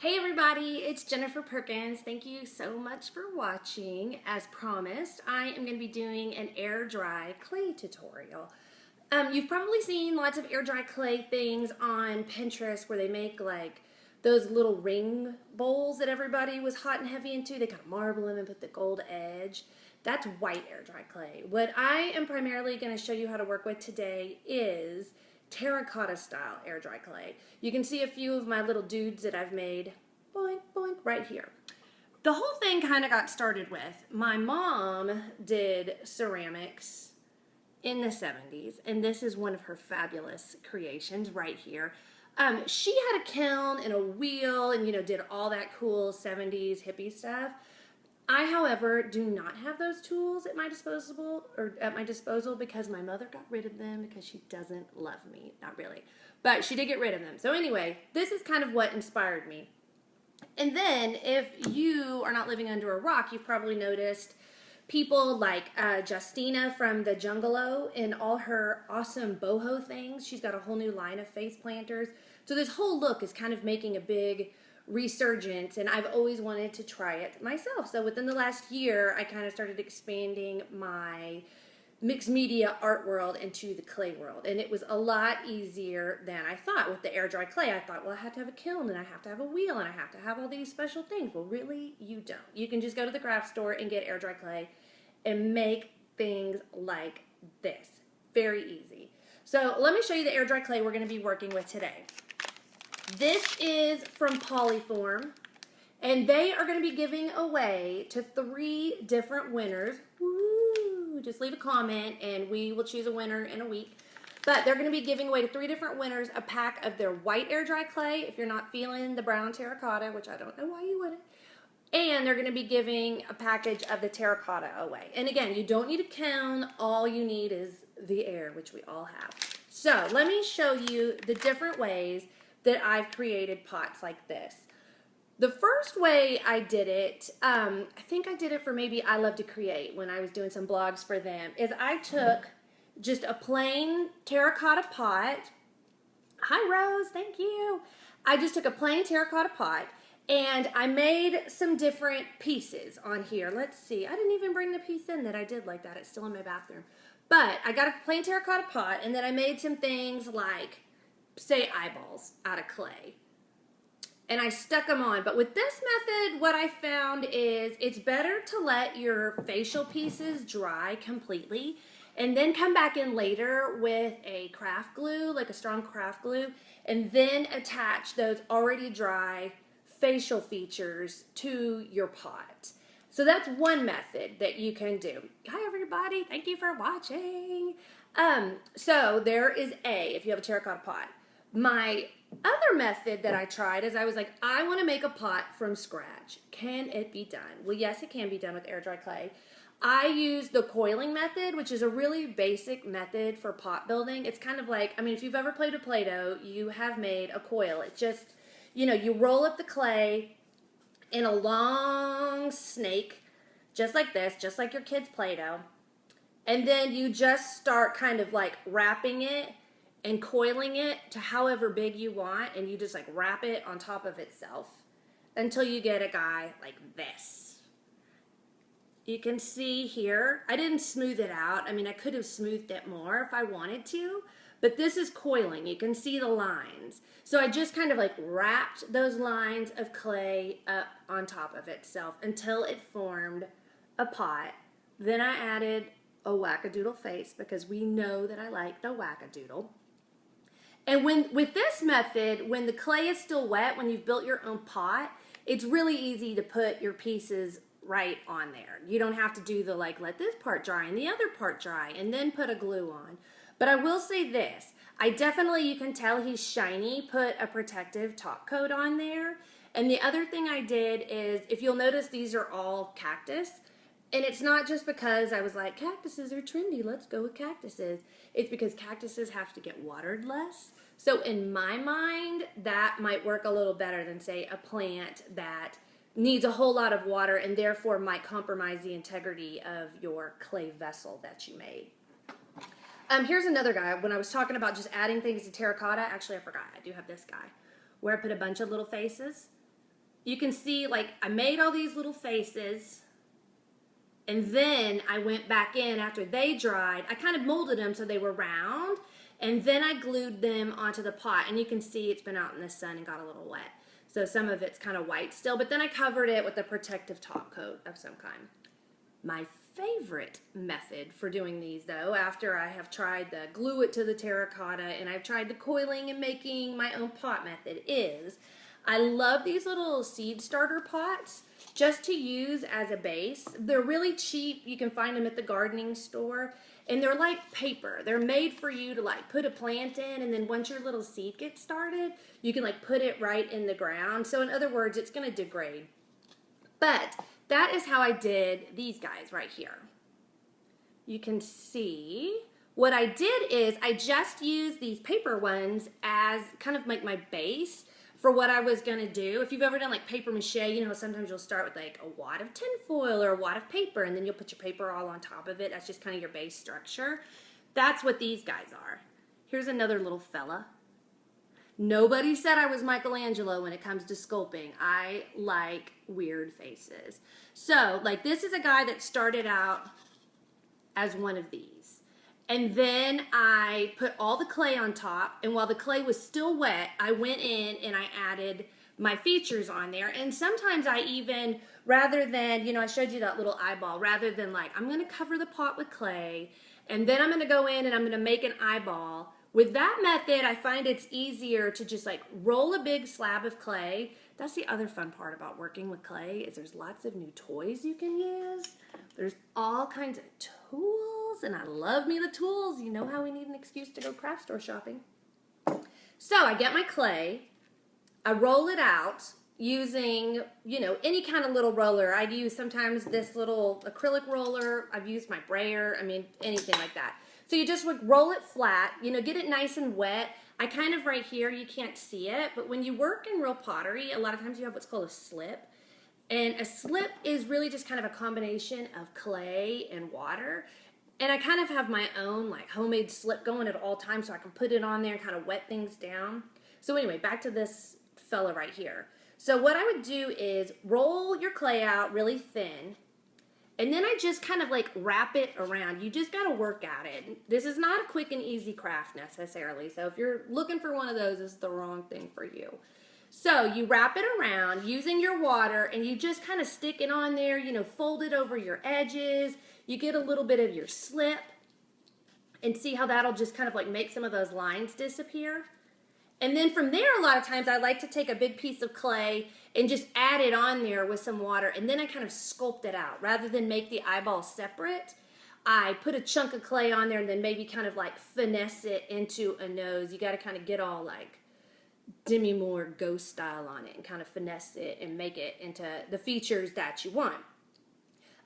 Hey everybody, it's Jennifer Perkins. Thank you so much for watching. As promised, I am going to be doing an air dry clay tutorial. You've probably seen lots of air dry clay things on Pinterest where they make like those little ring bowls that everybody was hot and heavy into. They kind of marble them and put the gold edge. That's white air dry clay. What I am primarily going to show you how to work with today is terracotta style air dry clay. You can see a few of my little dudes that I've made, boink, boink, right here. The whole thing kind of got started with, my mom did ceramics in the 70s, and this is one of her fabulous creations right here. She had a kiln and a wheel and, did all that cool 70s hippie stuff. I, however, do not have those tools at my disposal because my mother got rid of them because she doesn't love me. Not really. But she did get rid of them. So anyway, this is kind of what inspired me. And then if you are not living under a rock, you've probably noticed people like Justina from the Jungalow in all her awesome boho things. She's got a whole new line of face planters. So this whole look is kind of making a big resurgence, and I've always wanted to try it myself. So within the last year, I kind of started expanding my mixed media art world into the clay world, and it was a lot easier than I thought. With the air dry clay, I thought, well, I have to have a kiln, and I have to have a wheel, and I have to have all these special things. Well, really, you don't. You can just go to the craft store and get air dry clay and make things like this. Very easy. So let me show you the air dry clay we're going to be working with today. This is from Polyform, and they are going to be giving away to 3 different winners. Woo! Just leave a comment, and we will choose a winner in a week. But they're going to be giving away to 3 different winners a pack of their white air dry clay, if you're not feeling the brown terracotta, which I don't know why you wouldn't. And they're going to be giving a package of the terracotta away. And again, you don't need a kiln. All you need is the air, which we all have. So let me show you the different ways that I've created pots like this. The first way I did it, I think I did it for maybe I Love to Create when I was doing some blogs for them, is I took just a plain terracotta pot. Hi Rose, thank you. I just took a plain terracotta pot and I made some different pieces on here. Let's see, I didn't even bring the piece in that I did like that. It's still in my bathroom. But I got a plain terracotta pot, and then I made some things like, say, eyeballs out of clay, and I stuck them on. But with this method, what I found is it's better to let your facial pieces dry completely and then come back in later with a craft glue, like a strong craft glue, and then attach those already dry facial features to your pot. So that's one method that you can do. Hi everybody, thank you for watching. So there is if you have a terracotta pot. My other method that I tried is I was like, I want to make a pot from scratch. Can it be done? Well, yes, it can be done with air dry clay. I use the coiling method, which is a really basic method for pot building. It's kind of like, if you've ever played with Play-Doh, you have made a coil. It's just, you roll up the clay in a long snake, just like this, just like your kids' Play-Doh. And then you just start kind of like wrapping it and coiling it to however big you want, and you just like wrap it on top of itself until you get a guy like this. You can see here, I didn't smooth it out. I could have smoothed it more if I wanted to, but this is coiling. You can see the lines. So I just kind of like wrapped those lines of clay up on top of itself until it formed a pot. Then I added a wackadoodle face because we know that I like the wackadoodle. And with this method, when the clay is still wet, when you've built your own pot, it's really easy to put your pieces right on there. You don't have to do the like, let this part dry and the other part dry and then put a glue on. But I will say this, you can tell he's shiny, put a protective top coat on there. And the other thing I did is, if you'll notice, these are all cactus. And it's not just because I was like, cactuses are trendy, let's go with cactuses. It's because cactuses have to get watered less. So in my mind, that might work a little better than, say, a plant that needs a whole lot of water and therefore might compromise the integrity of your clay vessel that you made. Here's another guy. When I was talking about just adding things to terracotta, actually I forgot, I do have this guy, where I put a bunch of little faces. you can see like I made all these little faces, and then I went back in after they dried. I kind of molded them so they were round, and then I glued them onto the pot, and you can see it's been out in the sun and got a little wet. So some of it's kind of white still, but then I covered it with a protective top coat of some kind. My favorite method for doing these, though, after I have tried the glue it to the terracotta and I've tried the coiling and making my own pot method, is I love these little seed starter pots just to use as a base. They're really cheap. You can find them at the gardening store, and they're like paper. They're made for you to like put a plant in, and then once your little seed gets started, you can like put it right in the ground. So in other words, it's going to degrade. But that is how I did these guys right here. You can see what I did is I just used these paper ones as kind of like my base for what I was going to do. If you've ever done like paper mache, you know, sometimes you'll start with like a wad of tin foil or a wad of paper, and then you'll put your paper all on top of it. That's just kind of your base structure. That's what these guys are. Here's another little fella. Nobody said I was Michelangelo when it comes to sculpting. I like weird faces. So, like, this is a guy that started out as one of these. And then I put all the clay on top, and while the clay was still wet, I went in and I added my features on there. And sometimes I even, rather than, you know, I showed you that little eyeball, rather than like, I'm going to cover the pot with clay, and then I'm going to go in and I'm going to make an eyeball. With that method, I find it's easier to just like roll a big slab of clay. That's the other fun part about working with clay, is there's lots of new toys you can use. There's all kinds of tools, and I love me the tools. You know how we need an excuse to go craft store shopping. So I get my clay, I roll it out using, you know, any kind of little roller. I'd use sometimes this little acrylic roller. I've used my brayer. I mean, anything like that. So you just would roll it flat, you know, get it nice and wet. I kind of right here, you can't see it, but when you work in real pottery, a lot of times you have what's called a slip. And a slip is really just kind of a combination of clay and water. And I kind of have my own like homemade slip going at all times, so I can put it on there and kind of wet things down. So anyway, back to this fella right here. So what I would do is roll your clay out really thin, and then I just kind of like wrap it around. You just got to work at it. This is not a quick and easy craft necessarily. So if you're looking for one of those, it's the wrong thing for you. So you wrap it around using your water, and you just kind of stick it on there, you know, fold it over your edges. You get a little bit of your slip, and see how that'll just kind of like make some of those lines disappear. And then from there, a lot of times I like to take a big piece of clay and just add it on there with some water, and then I kind of sculpt it out. Rather than make the eyeball separate, I put a chunk of clay on there and then maybe kind of like finesse it into a nose. You got to kind of get all like Demi Moore ghost style on it and kind of finesse it and make it into the features that you want.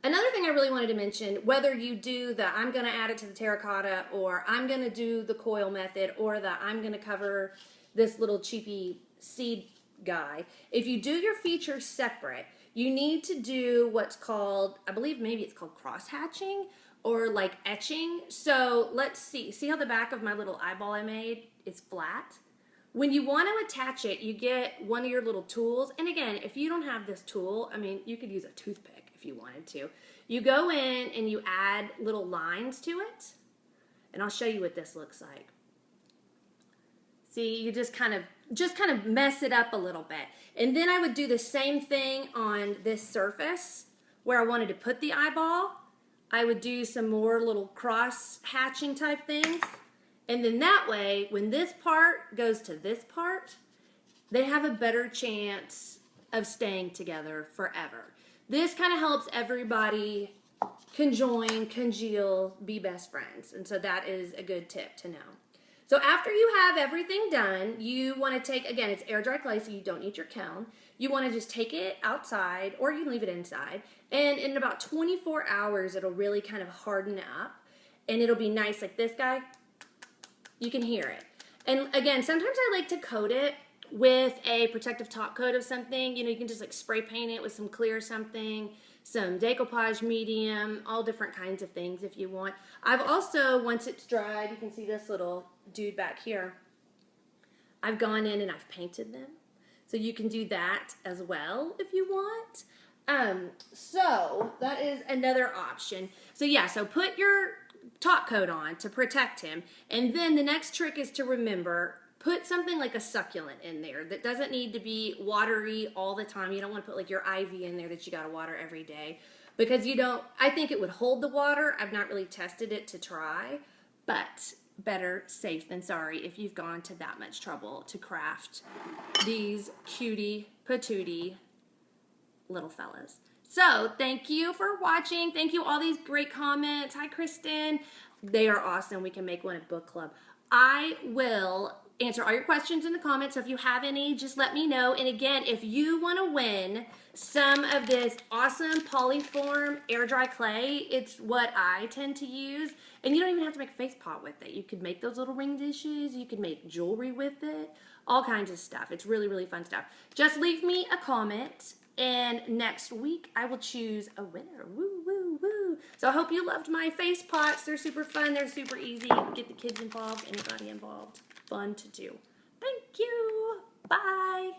Another thing I really wanted to mention, whether you do the I'm going to add it to the terracotta, or I'm going to do the coil method, or the I'm going to cover this little cheapy seed guy, if you do your features separate, you need to do what's called, I believe maybe it's called cross hatching or like etching. So let's see how the back of my little eyeball I made is flat? When you want to attach it, you get one of your little tools. And again, if you don't have this tool, I mean, you could use a toothpick if you wanted to. You go in and you add little lines to it. And I'll show you what this looks like. See, you just kind of mess it up a little bit. And then I would do the same thing on this surface where I wanted to put the eyeball. I would do some more little cross hatching type things. And then that way, when this part goes to this part, they have a better chance of staying together forever. This kind of helps everybody conjoin, congeal, be best friends. And so that is a good tip to know. So after you have everything done, you want to take, again, it's air dry clay, so you don't need your kiln. You want to just take it outside, or you can leave it inside. And in about 24 hours, it'll really kind of harden up. And it'll be nice like this guy. You can hear it. And again, sometimes I like to coat it with a protective top coat of something. You know, you can just like spray paint it with some clear something, some decoupage medium, all different kinds of things if you want. I've also, once it's dried, you can see this little dude back here. I've gone in and I've painted them. So you can do that as well if you want. So that is another option. So yeah, so put your top coat on to protect him. And then the next trick is to remember, put something like a succulent in there that doesn't need to be watery all the time. You don't want to put like your ivy in there that you got to water every day, because I think it would hold the water. I've not really tested it to try, but better safe than sorry if you've gone to that much trouble to craft these cutie patootie little fellas. So thank you for watching. Thank you all these great comments. Hi Kristen. They are awesome. We can make one at book club. I will answer all your questions in the comments. So if you have any, just let me know. And again, if you want to win some of this awesome polyform air dry clay, it's what I tend to use. And you don't even have to make a face pot with it. You could make those little ring dishes. You could make jewelry with it. All kinds of stuff. It's really, really fun stuff. Just leave me a comment, and next week I will choose a winner. Woo, woo, woo. So I hope you loved my face pots. They're super fun. They're super easy. Get the kids involved, anybody involved. Fun to do. Thank you. Bye.